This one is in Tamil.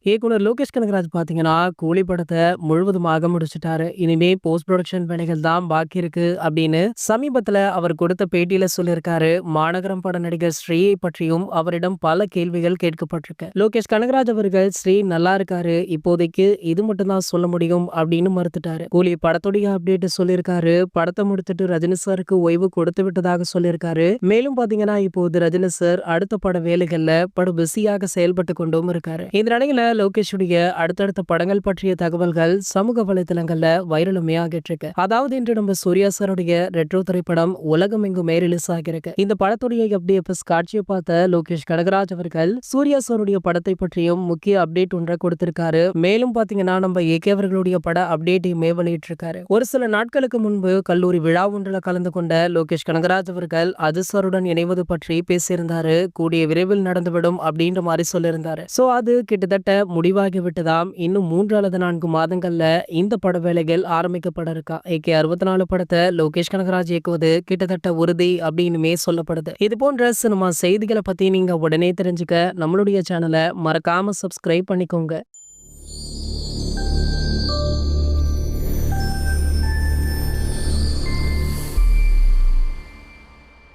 இயக்குனர் லோகேஷ் கனகராஜ் பார்த்தீங்கன்னா, கூலி படத்த முழுவதுமாக முடிச்சுட்டாரு. இனிமே போஸ்ட் புரொடக்ஷன் வேலைகள் தான் பாக்கி இருக்கு அப்படின்னு சமீபத்துல அவர் கொடுத்த பேட்டியில சொல்லியிருக்காரு. மாநகரம் பட நடிகர் ஸ்ரீயை பற்றியும் அவரிடம் பல கேள்விகள் கேட்கப்பட்டிருக்கு. லோகேஷ் கனகராஜ் அவர்கள் ஸ்ரீ நல்லா இருக்காரு. இப்போதைக்கு இது மட்டும் தான் சொல்ல முடியும் அப்படின்னு மறுத்துட்டாரு. கூலி படத்துடைய அப்டேட் சொல்லியிருக்காரு. படத்தை முடித்துட்டு ரஜினி சாருக்கு ஓய்வு கொடுத்து விட்டதாக சொல்லியிருக்காரு. மேலும் பாத்தீங்கன்னா இப்போது ரஜினி சார் அடுத்த பட வேலைகள்ல படு பிஸியாக செயல்பட்டு கொண்டும் இருக்காரு. இந்த நிலையில லோகேஷுடைய அடுத்தடுத்த படங்கள் பற்றிய தகவல்கள் சமூக வலைதளங்கள்ல வைரலுமே ஆகிட்டு இருக்கு. அதாவது இன்று நம்ம சூர்யா சாருடைய ரெட்ரோ திரைப்படம் உலகம் எங்குமே ரிலீஸ் ஆகிருக்கு. இந்த படத்துடைய FDFS காட்சியை பார்த்த லோகேஷ் கனகராஜ் அவர்கள் சூர்யா சாருடைய படத்தை பற்றியும் முக்கிய அப்டேட் ஒன்றை கொடுத்திருக்காரு. மேலும் பாத்தீங்கன்னா நம்ம AK அவர்களுடைய பட அப்டேட்டையுமே வெளியிட்டிருக்காரு. ஒரு சில நாட்களுக்கு முன்பு கல்லூரி விழா ஒன்றில் கலந்து கொண்ட லோகேஷ் கனகராஜ் அவர்கள் சாருடன் இணைவது பற்றி பேசியிருந்தாரு. கூடிய விரைவில் நடந்துவிடும் அப்படின்ற மாதிரி சொல்லியிருந்தாரு. சோ அது கிட்டத்தட்ட முடிவாகி விட்டதாம். இன்னும் 3 அல்லது 4 மாதங்கள்ல இந்த பட வேலைகள் ஆரம்பிக்கப்பட இருக்கா. AK 64 படத்தை லோகேஷ் கனகராஜ் இயக்குவது கிட்டத்தட்ட உறுதி அப்படின்னுமே சொல்லப்படுது. இது போன்ற சினிமா செய்திகளை பத்தி நீங்க உடனே தெரிஞ்சுக்க நம்மளுடைய சேனலை மறக்காம சப்ஸ்கிரைப் பண்ணிக்கோங்க.